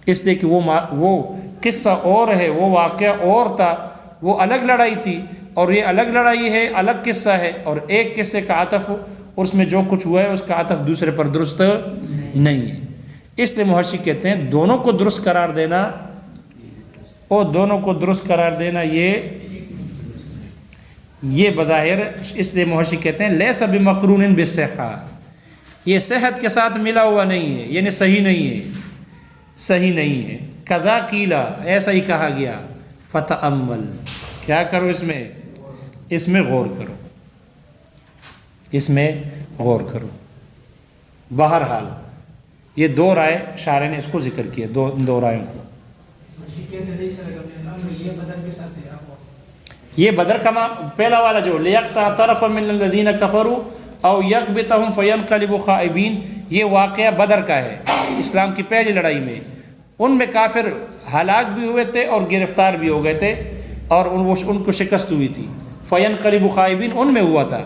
اس لیے کہ وہ قصہ اور ہے، وہ واقعہ اور تھا، وہ الگ لڑائی تھی، اور یہ الگ لڑائی ہے، الگ قصہ ہے، اور ایک قصے کا عطف اور اس میں جو کچھ ہوا ہے اس کا عطف دوسرے پر درست نہیں ہے۔ اس لیے محشی کہتے ہیں دونوں کو درست قرار دینا، اور دونوں کو درست قرار دینا یہ بظاہر، اس لیے محشی کہتے ہیں لیس بمقرون بالصحہ، یہ صحت کے ساتھ ملا ہوا نہیں ہے، یعنی صحیح نہیں ہے، صحیح نہیں ہے۔ کذا قیلا، ایسا ہی کہا گیا، فتأمل، کیا کرو اس میں غور کرو، اس میں غور کرو۔ بہرحال یہ دو رائے شارح نے اس کو ذکر کیا، دو رائوں کو۔ یہ بدر کا پہلا والا جو لیقطع طرفا من الذین کفروا او یکبتہم فینقلبوا خائبین، یہ واقعہ بدر کا ہے، اسلام کی پہلی لڑائی میں۔ ان میں کافر ہلاک بھی ہوئے تھے اور گرفتار بھی ہو گئے تھے، اور ان کو شکست ہوئی تھی۔ فینقلبوا خائبین ان میں ہوا تھا،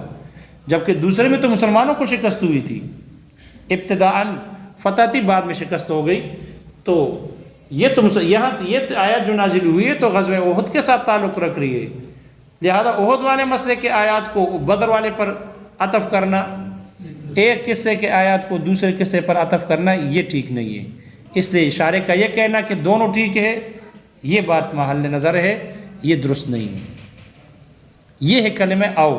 جبکہ دوسرے میں تو مسلمانوں کو شکست ہوئی تھی، ابتداءً فتح تھی، بعد میں شکست ہو گئی۔ تو یہاں یہ آیت جو نازل ہوئی ہے تو غزوہ احد کے ساتھ تعلق رکھ رہی ہے، لہذا احد والے مسئلے کے آیات کو بدر والے پر عطف کرنا، ایک قصے کے آیات کو دوسرے قصے پر عطف کرنا، یہ ٹھیک نہیں ہے۔ اس لیے شارح کا یہ کہنا کہ دونوں ٹھیک ہے، یہ بات محل نظر ہے، یہ درست نہیں ہے۔ یہ ہے کلمہ او،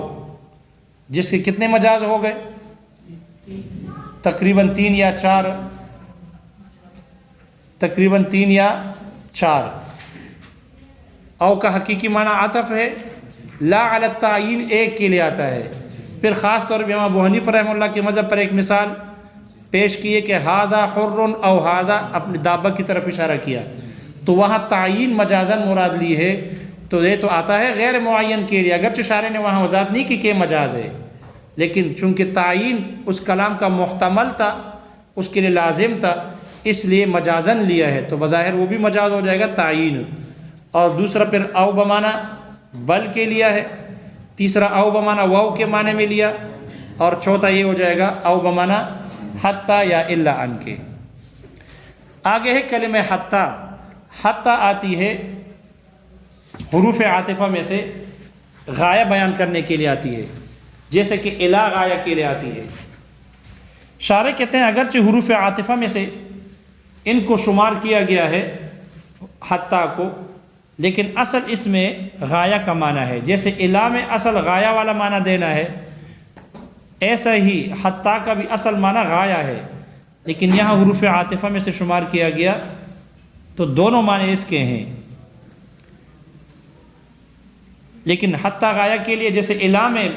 جس کے کتنے مجاز ہو گئے؟ تقریباً 3 یا 4، تقریباً 3 یا 4۔ او کا حقیقی معنی عطف ہے، لا علی التعین ایک کے لیے آتا ہے۔ پھر خاص طور پہ امام ابو حنیفہ رحمہ اللہ کے مذہب پر ایک مثال پیش کی ہے کہ ھذا حر او ھذا، اپنی دابہ کی طرف اشارہ کیا، تو وہاں تعین مجازاً مراد لی ہے، تو یہ تو آتا ہے غیر معین کے لیے، اگرچہ شارح نے وہاں وضاحت نہیں کی کہ مجاز ہے، لیکن چونکہ تعین اس کلام کا محتمل تھا، اس کے لیے لازم تھا، اس لیے مجازاً لیا ہے، تو بظاہر وہ بھی مجاز ہو جائے گا تعین۔ اور دوسرا پھر او بمانا بل کے لیا ہے، تیسرا او بمانا واو کے معنی میں لیا، اور چوتھا یہ ہو جائے گا او بمانا حتی یا الا ان کے۔ آگے ہے کلمہ حتی۔ حتی آتی ہے حروف عاطفہ میں سے، غایہ بیان کرنے کے لیے آتی ہے، جیسے کہ الا غایہ کے لیے آتی ہے۔ شارح کہتے ہیں اگرچہ حروف عاطفہ میں سے ان کو شمار کیا گیا ہے حتی کو، لیکن اصل اس میں غایہ کا معنی ہے، جیسے الا میں اصل غایہ والا معنی دینا ہے، ایسا ہی حتی کا بھی اصل معنی غایہ ہے، لیکن یہاں حروف عاطفہ میں سے شمار کیا گیا تو دونوں معنی اس کے ہیں۔ لیکن حتی غایہ کے لیے، جیسے الا میں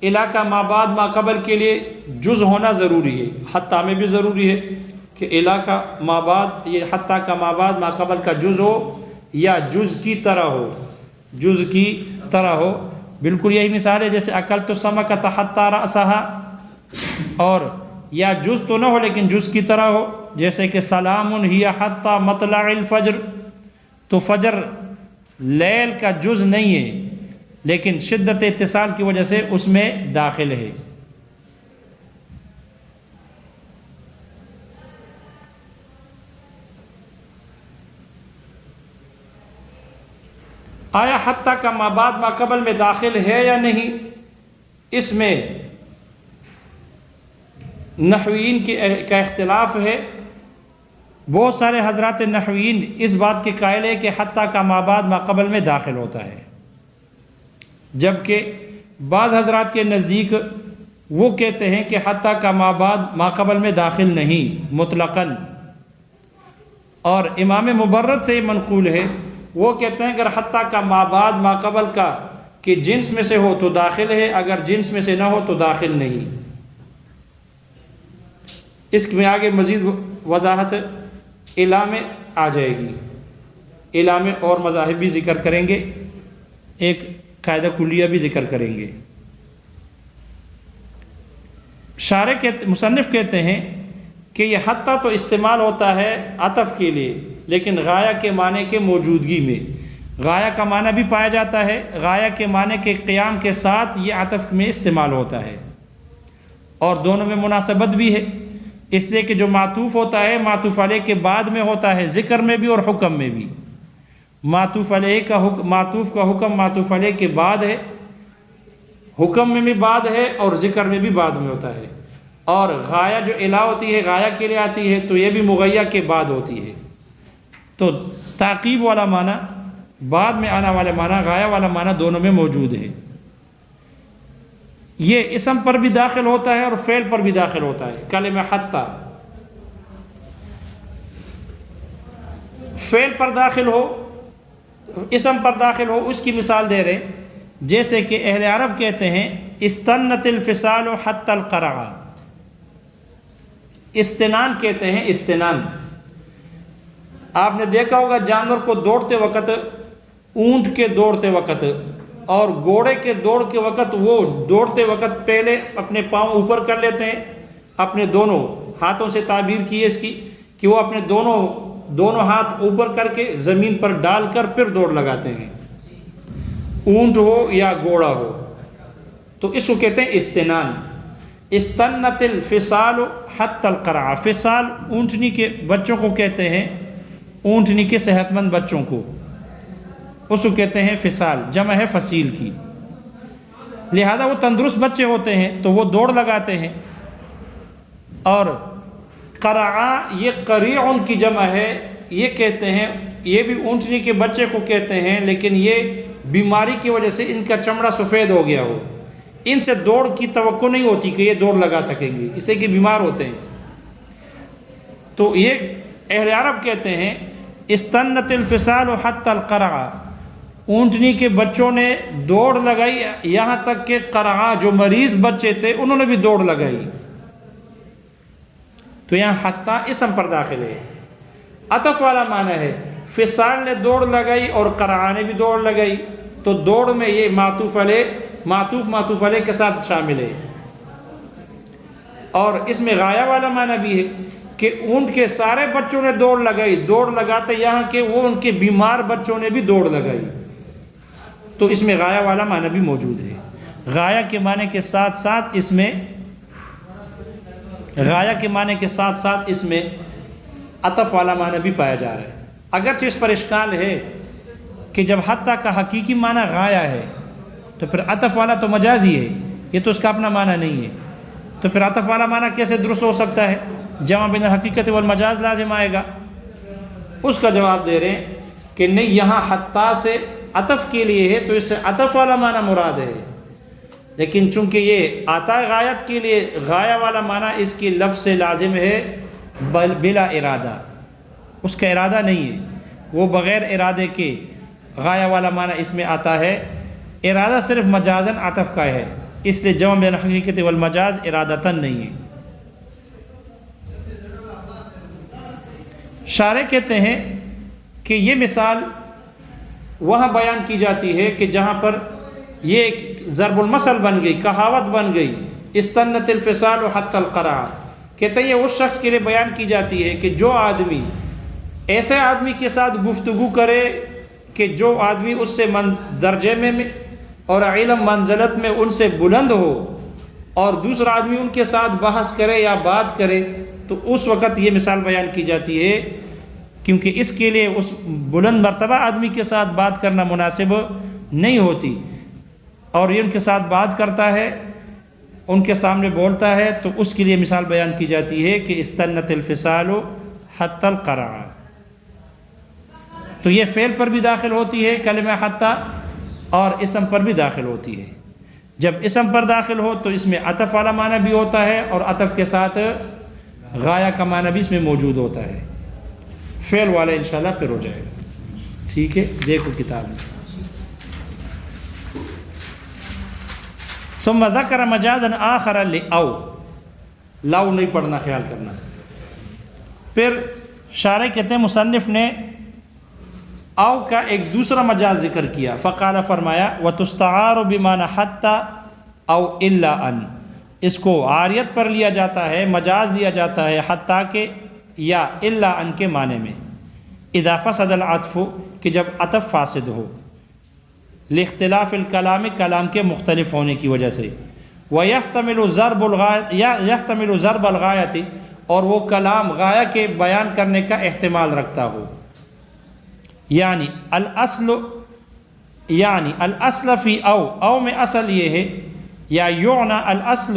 الا کا ما بعد ما قبل کے لیے جز ہونا ضروری ہے، حتی میں بھی ضروری ہے کہ الا کا ما بعد، یہ حتی کا ما بعد ما قبل کا جز ہو یا جز کی طرح ہو، جز کی طرح ہو۔ بالکل یہی مثال ہے جیسے اکلت السمکۃ حتی رأسها، اور یا جز تو نہ ہو لیکن جز کی طرح ہو، جیسے کہ سلام ہی حتی مطلع الفجر، تو فجر لیل کا جز نہیں ہے لیکن شدت اتصال کی وجہ سے اس میں داخل ہے۔ آیا حتی کا ما بعد ما قبل میں داخل ہے یا نہیں، اس میں نحویین کا اختلاف ہے۔ بہت سارے حضرات نحویین اس بات کے قائل ہے کہ حتی کا ما بعد ما قبل میں داخل ہوتا ہے، جبکہ بعض حضرات کے نزدیک وہ کہتے ہیں کہ حتی کا ما بعد ما قبل میں داخل نہیں مطلقاً۔ اور امام مبرد سے یہ منقول ہے، وہ کہتے ہیں اگر حتی کا ما بعد ما قبل کا کہ جنس میں سے ہو تو داخل ہے، اگر جنس میں سے نہ ہو تو داخل نہیں۔ اس میں آگے مزید وضاحت الا میں آ جائے گی، الا میں اور مذاہب بھی ذکر کریں گے، ایک قاعدہ کلیہ بھی ذکر کریں گے۔ شارح مصنف کہتے ہیں کہ یہ حتی تو استعمال ہوتا ہے عطف کے لیے، لیکن غایہ کے معنی کے موجودگی میں، غایہ کا معنی بھی پایا جاتا ہے، غایہ کے معنی کے قیام کے ساتھ یہ عطف میں استعمال ہوتا ہے، اور دونوں میں مناسبت بھی ہے۔ اس لیے کہ جو معطوف ہوتا ہے معطوف علیہ کے بعد میں ہوتا ہے، ذکر میں بھی اور حکم میں بھی۔ معطوف علیہ کا حکم، معطوف کا حکم معطوف علیہ کے بعد ہے، حکم میں بھی بعد ہے اور ذکر میں بھی بعد میں ہوتا ہے۔ اور غایہ جو الہ ہوتی ہے غایہ کے لیے آتی ہے تو یہ بھی مغیہ کے بعد ہوتی ہے۔ تو تعقیب والا معنی، بعد میں آنا والا معنی، غایہ والا معنی دونوں میں موجود ہے۔ یہ اسم پر بھی داخل ہوتا ہے اور فعل پر بھی داخل ہوتا ہے۔ کلمہ حتی فعل پر داخل ہو، اسم پر داخل ہو، اس کی مثال دے رہے جیسے کہ اہل عرب کہتے ہیں استنت الفصال حتی القرع، استنان کہتے ہیں، استنان۔ آپ نے دیکھا ہوگا جانور کو دوڑتے وقت، اونٹ کے دوڑتے وقت اور گھوڑے کے دوڑ کے وقت، وہ دوڑتے وقت پہلے اپنے پاؤں اوپر کر لیتے ہیں، اپنے دونوں ہاتھوں سے تعبیر کی ہے اس کی کہ وہ اپنے دونوں ہاتھ اوپر کر کے زمین پر ڈال کر پھر دوڑ لگاتے ہیں، اونٹ ہو یا گھوڑا ہو، تو اس کو کہتے ہیں استنان۔ استنت الفصال حتی القرع، فصال اونٹنی کے بچوں کو کہتے ہیں، اونٹنی کے صحت مند بچوں کو، اس کو کہتے ہیں فصال، جمع ہے فصیل کی۔ لہذا وہ تندرست بچے ہوتے ہیں تو وہ دوڑ لگاتے ہیں۔ اور قرعا یہ قریع کی جمع ہے، یہ کہتے ہیں، یہ بھی اونٹنی کے بچے کو کہتے ہیں، لیکن یہ بیماری کی وجہ سے ان کا چمڑا سفید ہو گیا ہو، ان سے دوڑ کی توقع نہیں ہوتی کہ یہ دوڑ لگا سکیں گے، اس لیے کہ بیمار ہوتے ہیں۔ تو یہ اہل عرب کہتے ہیں استنت الفصال حتی القرع، اونٹنی کے بچوں نے دوڑ لگائی یہاں تک کہ قرعا جو مریض بچے تھے انہوں نے بھی دوڑ لگائی۔ تو یہاں حتی اسم پر داخل ہے، عطف والا معنی ہے، فصال نے دوڑ لگائی اور قرعا نے بھی دوڑ لگائی، تو دوڑ میں یہ معطوف علیہ، معطوف علیہ کے ساتھ شامل ہے۔ اور اس میں غایہ والا معنی بھی ہے کہ اونٹ کے سارے بچوں نے دوڑ لگائی، دوڑ لگاتے یہاں کہ وہ ان کے بیمار بچوں نے بھی دوڑ لگائی، تو اس میں غایہ والا معنی بھی موجود ہے۔ غایہ کے معنی کے ساتھ ساتھ اس میں، غایہ کے معنی کے ساتھ ساتھ اس میں عطف والا معنی بھی پایا جا رہا ہے۔ اگرچہ اس پر اشکال ہے کہ جب حتی کا حقیقی معنی غایہ ہے تو پھر عطف والا تو مجازی ہے، یہ تو اس کا اپنا معنی نہیں ہے، تو پھر عطف والا معنی کیسے درست ہو سکتا ہے؟ جمع بین الحقیقت والمجاز لازم آئے گا۔ اس کا جواب دے رہے ہیں کہ نہیں، یہاں حتی سے عطف کے لیے ہے تو اس سے عطف والا معنی مراد ہے، لیکن چونکہ یہ آتا غایت کے لیے غایہ والا معنی اس کی لفظ سے لازم ہے بلا ارادہ، اس کا ارادہ نہیں ہے، وہ بغیر ارادے کے غایہ والا معنی اس میں آتا ہے، ارادہ صرف مجازن عطف کا ہے، اس لیے جمع بین الحقیقت والمجاز ارادتاً نہیں ہے۔ شارح کہتے ہیں کہ یہ مثال وہاں بیان کی جاتی ہے کہ جہاں پر یہ ایک ضرب المثل بن گئی، کہاوت بن گئی، استنت الفصال حتی القرع، کہتے ہیں یہ اس شخص کے لیے بیان کی جاتی ہے کہ جو آدمی ایسے آدمی کے ساتھ گفتگو کرے کہ جو آدمی اس سے درجے میں اور علم منزلت میں ان سے بلند ہو، اور دوسرا آدمی ان کے ساتھ بحث کرے یا بات کرے، تو اس وقت یہ مثال بیان کی جاتی ہے، کیونکہ اس کے لیے اس بلند مرتبہ آدمی کے ساتھ بات کرنا مناسب نہیں ہوتی، اور یہ ان کے ساتھ بات کرتا ہے، ان کے سامنے بولتا ہے، تو اس کے لیے مثال بیان کی جاتی ہے کہ استنت الفصال حتی القرع۔ تو یہ فعل پر بھی داخل ہوتی ہے کلمہ حتی، اور اسم پر بھی داخل ہوتی ہے۔ جب اسم پر داخل ہو تو اس میں عطف والا معنی بھی ہوتا ہے اور عطف کے ساتھ غایہ کا معنی بھی اس میں موجود ہوتا ہے۔ فعل والا انشاءاللہ پھر ہو جائے گا، ٹھیک ہے؟ دیکھو کتاب میں۔ ثم ذکر مجازا آخر لأو، لاؤ نہیں پڑھنا، خیال کرنا۔ پھر شارح کہتے ہیں مصنف نے او کا ایک دوسرا مجاز ذکر کیا، فقال فرمایا وتستعار بمعنى حتى او الا ان، اس کو عاریت پر لیا جاتا ہے، مجاز لیا جاتا ہے حتیٰ کے یا الا ان کے معنی میں، اذا فسد العطف، کہ جب عطف فاسد ہو، لاختلاف الکلام، کلام کے مختلف ہونے کی وجہ سے، ويحتمل ضرب الغایت، اور وہ کلام غایہ کے بیان کرنے کا احتمال رکھتا ہو. یعنی الاصل فی او میں اصل یہ ہے، یا یعنا الاصل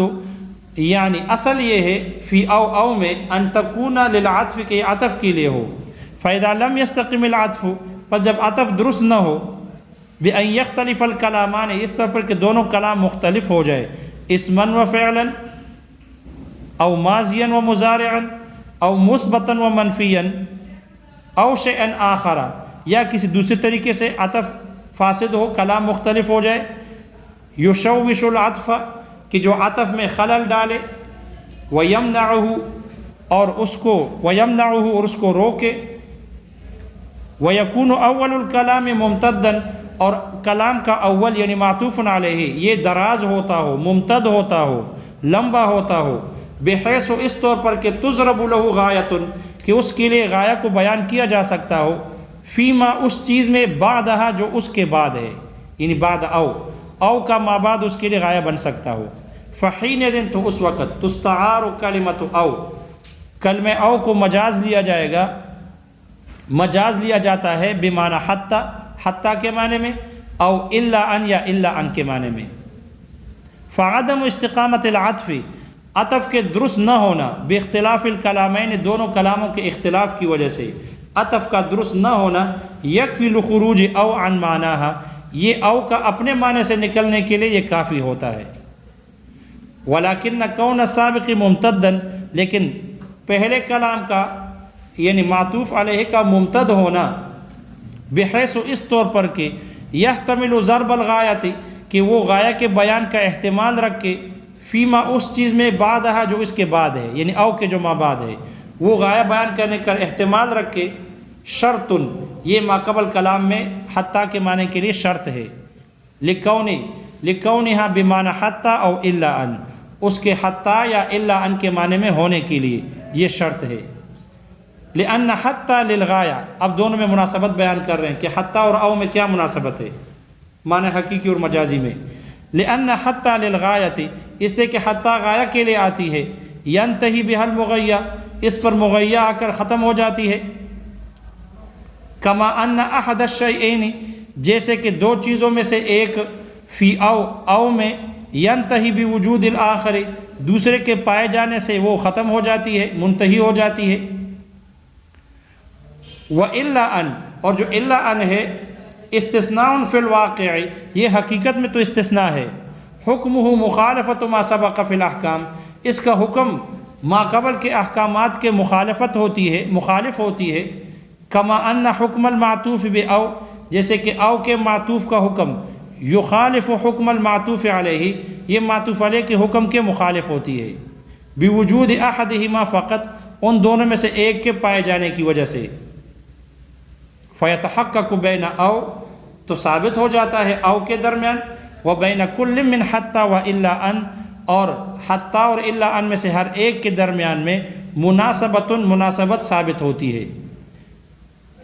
یعنی اصل یہ ہے فی او میں ان تکون للعطف کے عطف کے لیے ہو. فاذا لم يستقم العطف، پر جب عطف درست نہ ہو، بأن يختلف الکلامان، اس طرح پر کہ دونوں کلام مختلف ہو جائے، اسما و فعلا او ماضیا و مضارعا او مثبتا و منفیا او شیئا آخر، یا کسی دوسرے طریقے سے عطف فاسد ہو، کلام مختلف ہو جائے، یشوش العطف کہ جو عطف میں خلل ڈالے، اور اس کو روکے، وَيَكُونُ أَوَّلُ الْكَلَامِ مُمْتَدًّا، اور کلام کا اول یعنی معطوف علیہ یہ دراز ہوتا ہو، ممتد ہوتا ہو، لمبا ہوتا ہو، بحیث اس طور پر کہ تضرب له غایۃ کہ اس کے لیے غایہ کو بیان کیا جا سکتا ہو، فیما اس چیز میں بعدہا جو اس کے بعد ہے، یعنی بعد او کا ما بعد اس کے لیے غایہ بن سکتا ہو. فحینئذ تو اس وقت تستعار کلمۃ او، کلمہ او کو مجاز لیا جائے گا، مجاز لیا جاتا ہے بمعنی حتی کے معنی میں، او الا ان یا الا ان کے معنی میں. فعدم استقامت العطف، عطف کے درست نہ ہونا، باختلاف الکلامین دونوں کلاموں کے اختلاف کی وجہ سے عطف کا درست نہ ہونا، یکفی لخروج او عن معناہا، یہ او کا اپنے معنی سے نکلنے کے لیے یہ کافی ہوتا ہے. ولیکن کون السابق ممتدا، لیکن پہلے کلام کا یعنی معطوف علیہ کا ممتد ہونا، بحیث اس طور پر کہ یحتمل ضرب الغایت کہ وہ غایہ کے بیان کا احتمال رکھ کے، فیما اس چیز میں بعدہا جو اس کے بعد ہے، یعنی او کے جو ما بعد ہے وہ غایہ بیان کرنے کا احتمال رکھ کے، شرط یہ ماقبل کلام میں حتی کے معنی کے لیے شرط ہے، لکونہا بمعنی حتی او الا ان، اس کے حتی یا الا ان کے معنی میں ہونے کے لیے یہ شرط ہے. لأن حتی للغایہ، اب دونوں میں مناسبت بیان کر رہے ہیں کہ حتی اور او میں کیا مناسبت ہے معنی حقیقی اور مجازی میں. لأن حتی للغایت، اس لیے کہ حتی غایہ کے لیے آتی ہے، ینتہی بہا المغیہ، اس پر مغیہ آ کر ختم ہو جاتی ہے. کما ان احد الشیئین، جیسے کہ دو چیزوں میں سے ایک، فی او میں، ینتہی بوجود الآخر، دوسرے کے پائے جانے سے وہ ختم ہو جاتی ہے، منتہی ہو جاتی ہے. وَإِلَّا أَن، اور جو إِلَّا أَن ہے، استثناء فی الواقع، یہ حقیقت میں تو استثناء ہے. حکمہ مخالفت ما سبق فی الاحکام، اس کا حکم ما قبل کے احکامات کے مخالف ہوتی ہے. کما ان حکم المعطوف بأو، جیسے کہ او کے معطوف کا حکم، یخالف حکم المعطوف علیہ، یہ معطوف علیہ کے حکم کے مخالف ہوتی ہے، بوجود احدہما فقط، ان دونوں میں سے ایک کے پائے جانے کی وجہ سے. فیتحقق بین او، تو ثابت ہو جاتا ہے او کے درمیان، و بین کل من حتی و الا ان، اور حتی اور الا ان میں سے ہر ایک کے درمیان میں مناسبت ثابت ہوتی ہے.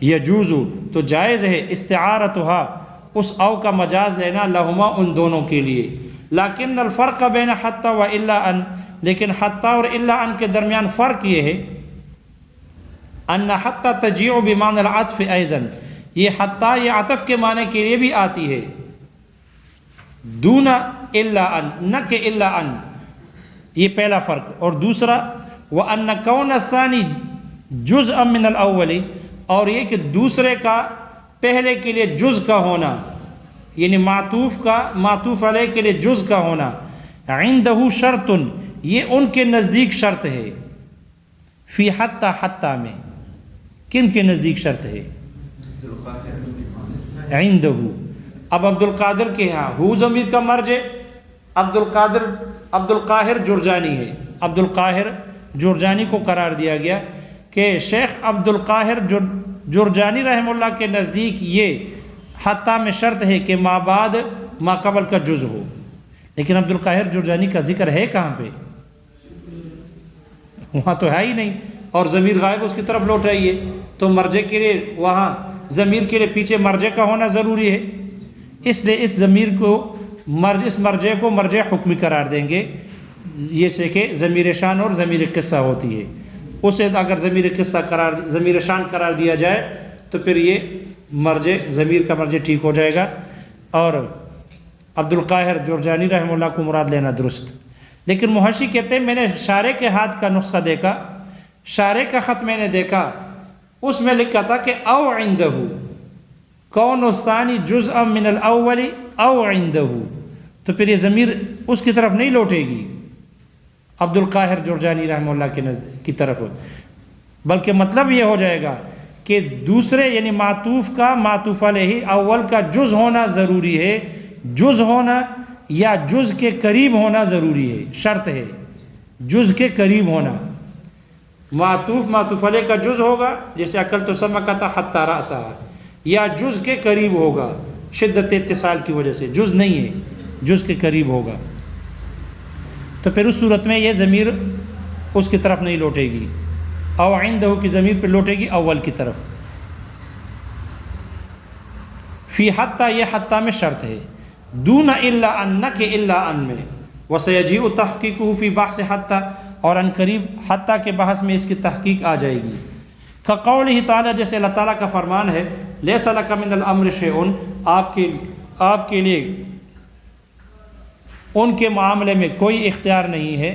یجوز، تو جائز ہے، استعارتها، اس او کا مجاز لینا، لہما ان دونوں کے لیے. لیکن الفرق بین حتی و الا ان، لیکن حتی اور الا ان کے درمیان فرق یہ ہے، ان حتی تجیع بمعنی العطف ایضا، یہ حتی یہ عطف کے معنی کے لیے بھی آتی ہے، دون الا ان، نہ کہ الا ان، یہ پہلا فرق. اور دوسرا، وان کون الثانی جزءا من الاول، اور یہ کہ دوسرے کا پہلے کے لیے جز کا ہونا، یعنی معطوف علیہ کے لیے جز کا ہونا، عندہ شرط، یہ ان کے نزدیک شرط ہے، فی حتی میں، کن کے نزدیک شرط ہے؟ عندہ. اب عبد القادر کے ہاں ہو ضمیر کا مرجع عبد القاہر جرجانی ہے. عبد القاہر جرجانی کو قرار دیا گیا کہ شیخ عبد القاہر جرجانی رحمہ اللہ کے نزدیک یہ حتی میں شرط ہے کہ ما بعد ما قبل کا جز ہو. لیکن عبد القاہر جرجانی کا ذکر ہے کہاں پہ؟ وہاں تو ہے ہی نہیں، اور ضمیر غائب اس کی طرف لوٹائیے، تو مرجع کے لیے وہاں ضمیر کے لیے پیچھے مرجع کا ہونا ضروری ہے. اس لیے اس مرجع کو مرجع حکمی قرار دیں گے، یہ سے کہ ضمیر شان اور ضمیر قصہ ہوتی ہے. اسے اگر ضمیر قصہ ضمیر شان قرار دیا جائے تو پھر یہ مرجع ضمیر کا مرجع ٹھیک ہو جائے گا، اور عبد القاہر جرجانی رحمہ اللہ کو مراد لینا درست۔ لیکن محشی کہتے ہیں میں نے شارح کے ہاتھ کا نسخہ دیکھا، شارح کا خط میں نے دیکھا، اس میں لکھا تھا کہ او عندہ کون الثانی جزءا من الاول او عندہ، تو پھر یہ ضمیر اس کی طرف نہیں لوٹے گی عبد القاہر جرجانی رحمہ اللہ کی طرف، بلکہ مطلب یہ ہو جائے گا کہ دوسرے یعنی معطوف کا معطوف علیہ اول کا جز ہونا ضروری ہے، جز ہونا یا جز کے قریب ہونا ضروری ہے، شرط ہے جز کے قریب ہونا۔ معطوف علیہ کا جز ہوگا، جیسے اکلت سمکۃ حتی رأسہا، یا جز کے قریب ہوگا شدت اتصال کی وجہ سے، جز نہیں ہے جز کے قریب ہوگا، تو پھر اس صورت میں یہ ضمیر اس کی طرف نہیں لوٹے گی، او عندہ کی ضمیر پہ لوٹے گی اول کی طرف۔ فی حتی یہ حتی میں شرط ہے، دون الا ان کے الا ان میں، وسیجیء تحقیقہ فی بحث حتی، اور ان قریب حتی کے بحث میں اس کی تحقیق آ جائے گی۔ کقولہ تعالی، جیسے اللہ تعالیٰ کا فرمان ہے لیس لک من الامر شیء، آپ کے لیے ان کے معاملے میں کوئی اختیار نہیں ہے،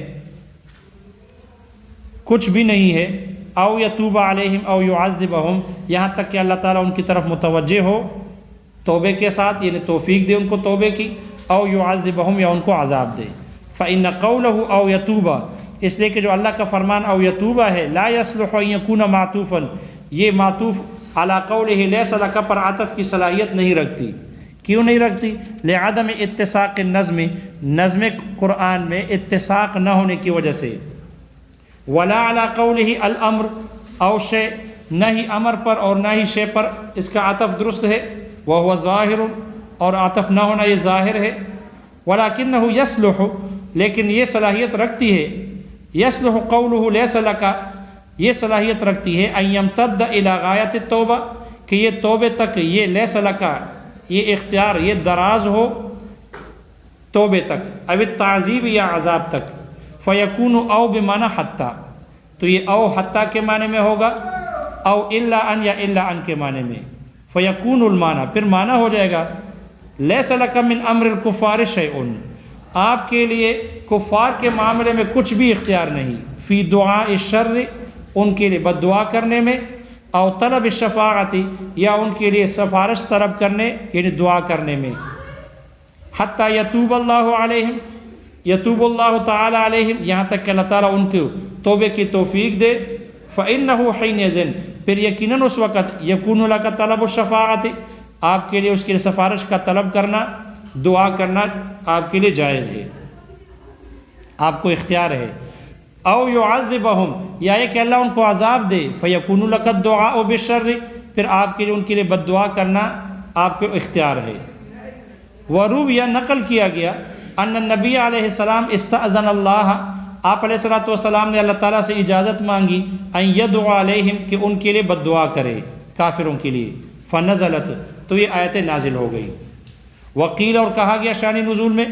کچھ بھی نہیں ہے، او یتوب علیہم او یعذبہم، یہاں تک کہ اللہ تعالیٰ ان کی طرف متوجہ ہو توبے کے ساتھ، یعنی توفیق دے ان کو توبے کی، او یعذبہم یا ان کو عذاب دے۔ فإن قولہ او یتوب، اس لیے کہ جو اللہ کا فرمان او یتوب ہے، لا یصلح ان یکون معطوفا، یہ معطوف علی قولہ لیس لک پر عطف کی صلاحیت نہیں رکھتی۔ کیوں نہیں رکھتی؟ لعدم اتساق النظم، نظم قرآن میں اتساق نہ ہونے کی وجہ سے۔ ولا علی قولہ الامر او شیء، نہ ہی امر پر اور نہ ہی شے پر اس کا عطف درست ہے، وہو ظاہر، اور عطف نہ ہونا یہ ظاہر ہے۔ ولکنہ یصلح، لیکن یہ صلاحیت رکھتی ہے، یصلح قولہ لیس لک، یہ صلاحیت رکھتی ہے ان یمتد الی غایت التوبہ، کہ یہ توبے تک یہ لیس لک، یہ اختیار یہ دراز ہو توبے تک، اب التعذیب یا عذاب تک۔ فیکون او بمعنی حتی، تو یہ او حتی کے معنی میں ہوگا، او الا ان یا الا ان کے معنی میں۔ فیکون المعنی، پھر معنی ہو جائے گا لیس لک من امر الکفار شیء، آپ کے لیے کفار کے معاملے میں کچھ بھی اختیار نہیں، فی دعاء الشر، ان کے لیے بد دعا کرنے میں، او طلب الشفاعت، یا ان کے لیے سفارش طلب کرنے یعنی دعا کرنے میں، حتی یتوب اللہ علیہم، یتوب اللہ تعالی علیہم، یہاں تک کہ اللہ تعالیٰ ان کو توبے کی توفیق دے۔ فإنہ حینئذ، پھر یقیناً اس وقت یکون لک طلب الشفاعت، آپ کے لیے اس کے لیے سفارش کا طلب کرنا، دعا کرنا آپ کے لیے جائز ہے، آپ کو اختیار ہے۔ او یعذبہم، یا یہ کہ اللہ ان کو عذاب دے، فیکون لک الدعاء بالشر، پھر آپ کے لیے ان کے لیے بد دعا کرنا آپ کو اختیار ہے۔ وروی، نقل کیا گیا، ان النبی علیہ السلام استأذن اللہ، آپ علیہ السلام نے اللہ تعالیٰ سے اجازت مانگی، ان یدعو علیہم، کہ ان کے لیے بد دعا کرے کافروں کے لیے، فنزلت، تو یہ آیت نازل ہو گئی۔ وقیل، اور کہا گیا شان نزول میں،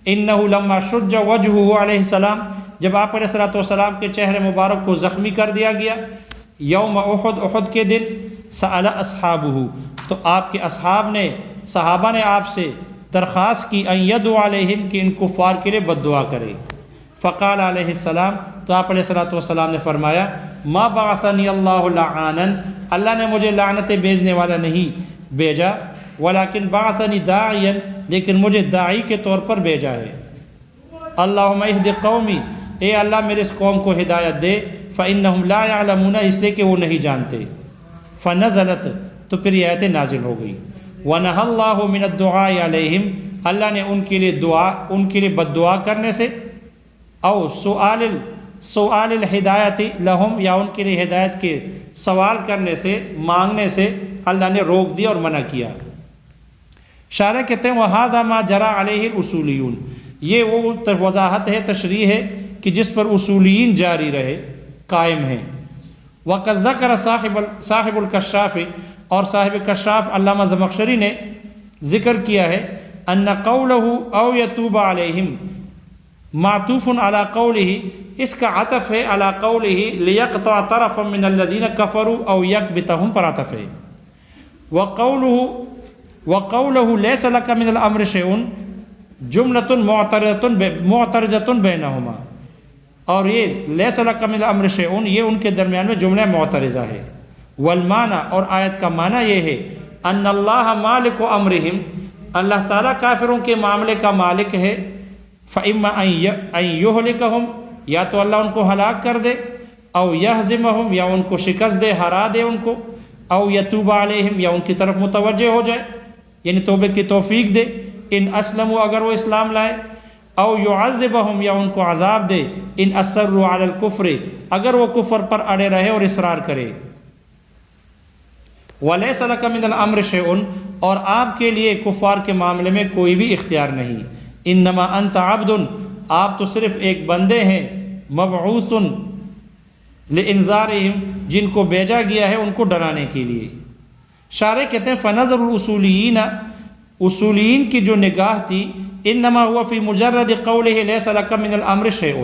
انہ لما شج وجہہ علیہ السلام، جب آپ علیہ السلام کے چہرے مبارک کو زخمی کر دیا گیا، یوم احد، احد کے دن، سأل اصحابہ، تو آپ کے اصحاب نے، صحابہ نے آپ سے درخواست کی، ان یدعو علیہم، کہ ان کفار کے لیے بد دعا کرے۔ فقال علیہ السلام، تو آپ علیہ السلام نے فرمایا، ما بعثنی اللہ لعانا، اللہ نے مجھے لعنتیں بھیجنے والا نہیں بھیجا، ولیکن بعثنی داعیا، لیکن مجھے داعی کے طور پر بھیجا ہے۔ اللہم اہد قومی، اے اللہ میرے اس قوم کو ہدایت دے، فإنہم لا یعلمون، اس لیے کہ وہ نہیں جانتے۔ فنزلت، تو پھر یہ آیت نازل ہو گئی۔ ونہى اللہ من الدعاء علیہم، اللہ نے ان کے لیے دعا، ان کے لیے بد دعا کرنے سے، او سؤال الہدایت لہم، یا ان کے لیے ہدایت کے سوال کرنے سے، مانگنے سے اللہ نے روک دیا اور منع کیا۔ شارح کہتے ہیں وَهَذَا مَا جَرَى عَلَيْهِ الْأُصُولِيُّونَ، یہ وہ وضاحت ہے، تشریح ہے کہ جس پر اصولیین جاری رہے، قائم ہیں۔ وَقَدْ ذَكَرَ صاحب الکشاف، اور صاحب کشاف علامہ زمخشری نے ذکر کیا ہے، ان قولہ او یتوب علیہم، معطوف علی قولہ، اس کا عطف ہے علی قولہ لیقطع طرفا من الذین کفروا او یکبتہم پر عطف ہے۔ وقولہ لیس لک من الامر شیء جملۃ معترضۃ بینہما، اور یہ لیس لک من الامر شیء یہ ان کے درمیان میں جملہ معترضہ ہے۔ والمعنی، اور آیت کا معنی یہ ہے ان اللہ مالک امرہم، اللہ تعالیٰ کافروں کے معاملے کا مالک ہے۔ فإما أن يهلكهم، یا تو اللہ ان کو ہلاک کر دے، او يهزمهم، یا ان کو شکست دے، ہرا دے ان کو، او يتوب عليهم، یا ان کی طرف متوجہ ہو جائے، یعنی توبے کی توفیق دے، ان اسلموا، اگر وہ اسلام لائے، او يعذبهم، یا ان کو عذاب دے، ان اصروا على الكفر، اگر وہ کفر پر اڑے رہے اور اصرار کرے۔ وَلَيْسَ لَكَ مِنَ الْأَمْرِ شَيْءٌ، اور آپ کے لیے کفار کے معاملے میں کوئی بھی اختیار نہیں۔ انما انت عبد، آپ تو صرف ایک بندے ہیں، مبعوث لانذارہم، جن کو بھیجا گیا ہے ان کو ڈرانے کے لیے۔ شارح کہتے ہیں فنظر الاصولیین، اصولیین کی جو نگاہ تھی، انما هو فی مجرد قولہ لیس لک من الامر شیء،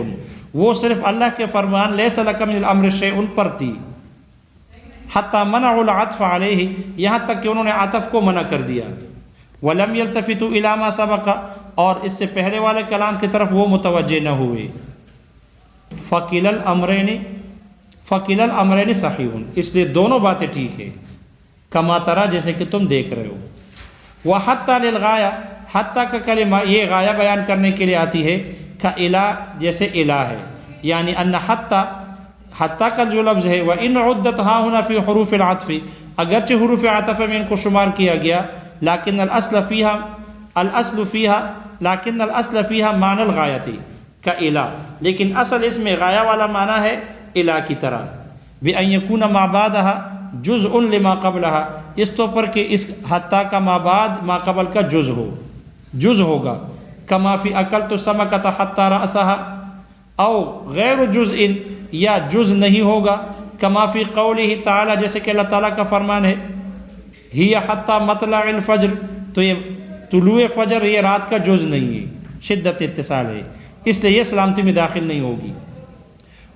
وہ صرف اللہ کے فرمان لیس لک من الامر شیء پر تھی۔ حتی منعوا العطف علیہ، یہاں تک کہ انہوں نے عطف کو منع کر دیا۔ وَلَمْ يَلْتَفِتُوا إِلَى مَا سَبَقَ، اور اس سے پہلے والے کلام کی طرف وہ متوجہ نہ ہوئے۔ فَقِلَ الْأَمْرَيْنِ صَحِيحٌ، اس لیے دونوں باتیں ٹھیک ہے، کما ترا، جیسے کہ تم دیکھ رہے ہو۔ وَحَتَّى لِلْغَایَہ، حتیٰ کا کلمہ یہ غایہ بیان کرنے کے لیے آتی ہے، کَإِلَى، جیسے الہ ہے، یعنی ان حتیٰ کا جو لفظ ہے، وَإِنْ عُدَّتْ ہَا هُنَا فِي حُرُوفِ الْعَطْفِ، اگرچہ حروف عطف میں ان کو شمار کیا گیا، لیکن الاصل فیہا معنی الغایۃ کَإِلَى، لیکن اصل اس میں غایہ والا معنی ہے الہ کی طرح۔ بِأَنْ يَكُونَ مَا بَعْدَهَا جُزْءٌ لِمَا قَبْلَهَا، اس طور پر کہ اس حتیٰ کا ما بعد ما قبل کا جز ہوگا۔ کما فی اکلت السمکۃ حتی رأسها، او غیر جزء، یا جز نہیں ہوگا، کما فی قولہ تعالی، جیسے کہ اللہ تعالیٰ کا فرمان ہے، ہی حتی مطلع الفجر، تو یہ طلوع فجر یہ رات کا جز نہیں ہے، شدت اتصال ہے، اس لیے یہ سلامتی میں داخل نہیں ہوگی۔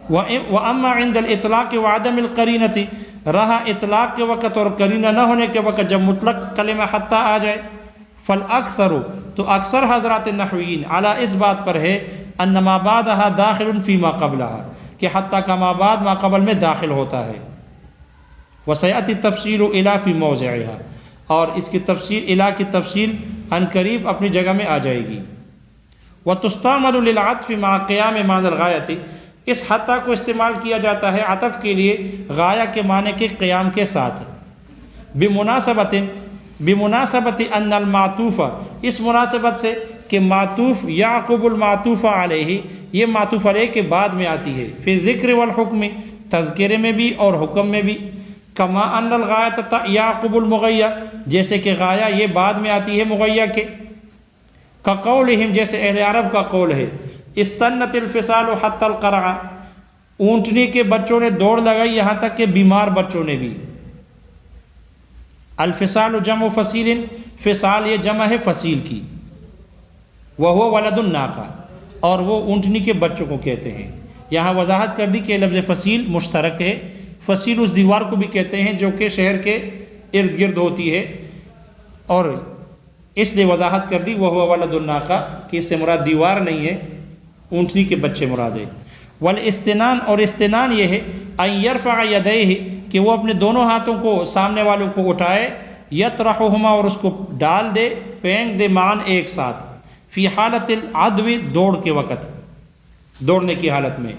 وَأَمَّا عِنْدَ الْإِطْلَاقِ وَعَدَمِ الْقَرِينَةِ، رہا اطلاق کے وقت اور قرینہ نہ ہونے کے وقت، جب مطلق کلمہ حتی آ جائے، فالأکثر، تو اکثر حضرات نحویین علی اس بات پر ہے، ان ما بعدها داخل فی ما قبلها، کہ حتی کا ما بعد ما قبل میں داخل ہوتا ہے۔ وسیأتی تفصیل الی فی موضعها، اور اس کی تفصیل الی کی تفصیل ان قریب اپنی جگہ میں آ جائے گی۔ وتستعمل للعطف مع قیام معنی الغایۃ، اس حتی کو استعمال کیا جاتا ہے عطف کے لیے غایہ کے معنی کے قیام کے ساتھ۔ بمناسبت ان المعطوف، اس مناسبت سے کہ معطوف یعقب المعطوف علیہ، یہ معطوف علیہ کے بعد میں آتی ہے، فی ذکر والحکم، تذکرے میں بھی اور حکم میں بھی۔ کما ان الغایۃ یعقب المغیہ، جیسے کہ غایہ یہ بعد میں آتی ہے مغیہ کے۔ کقولہم، جیسے اہل عرب کا قول ہے، استنت الفصال حتی القرع، اونٹنی کے بچوں نے دوڑ لگائی یہاں تک کہ بیمار بچوں نے بھی۔ الفصال جمع فصیل، فصال یہ جمع ہے فصیل کی۔ وَهُوَ وَلَدُ النَّاقَةِ، اور وہ اونٹنی کے بچوں کو کہتے ہیں۔ یہاں وضاحت کر دی کہ لفظ فصیل مشترک ہے، فصیل اس دیوار کو بھی کہتے ہیں جو کہ شہر کے ارد گرد ہوتی ہے، اور اس لیے وضاحت کر دی وَهُوَ وَلَدُ النَّاقَةِ کہ اس سے مراد دیوار نہیں ہے، اونٹنی کے بچے مراد ہے۔ والاستنان، اور استنان یہ ہے ان یرفع یدیہ، کہ وہ اپنے دونوں ہاتھوں کو سامنے والوں کو اٹھائے، یطرحہما، اور اس کو ڈال دے، پھینک دے، معاً ایک ساتھ، فی حالت العدو، دوڑ کے وقت، دوڑنے کی حالت میں۔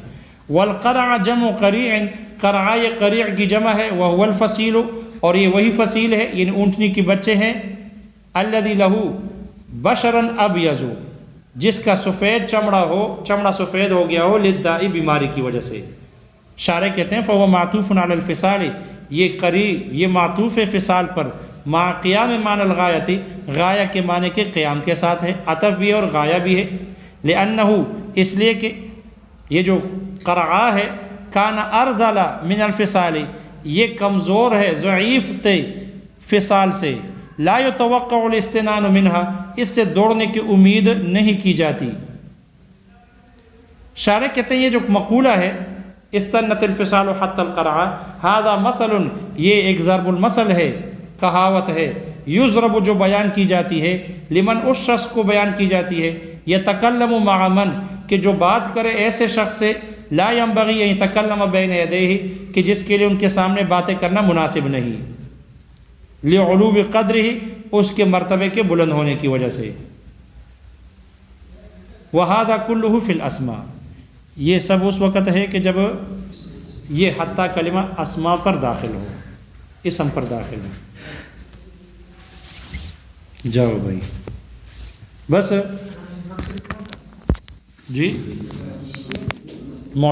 والقرع جمع قریع، قرع یہ قریع کی جمع ہے، وہو الفصیل، اور یہ وہی فصیل ہے، یعنی اونٹنی کے بچے ہیں، الذی لہو بشرن ابیض، جس کا سفید چمڑا سفید ہو گیا ہو، للدائی، بیماری کی وجہ سے۔ شارح کہتے ہیں فهو معطوف علی الفصال، یہ قریع یہ معطوف ہے فصال پر، مع قیام معنی الغایۃ، غایہ کے معنی کے قیام کے ساتھ ہے، عطف بھی ہے اور غایہ بھی ہے۔ لأنہ، اس لیے کہ یہ جو قرعہ ہے، کان ارذل من الفصال، یہ کمزور ہے، ضعیف تھے فصال سے، لا يتوقع الاستنان منها، اس سے دوڑنے کی امید نہیں کی جاتی۔ شارح کہتے ہیں یہ جو مقولہ ہے استنت الفصال حتی القرع ھذا مثل، یہ ایک ضرب المثل ہے، کہاوت ہے، یضرب جو بیان کی جاتی ہے، لمن اس شخص کو بیان کی جاتی ہے، یتکلم مع من کہ جو بات کرے ایسے شخص سے، لا ينبغی ان یتکلم بین یدیہ کہ جس کے لیے ان کے سامنے باتیں کرنا مناسب نہیں، لعلو قدرہ اس کے مرتبے کے بلند ہونے کی وجہ سے، وہذا کلہ فی الاسماء یہ سب اس وقت ہے کہ جب یہ حتیٰ کلمہ اسماء پر داخل ہو، اسم پر داخل ہو۔ جاؤ بھائی بس جی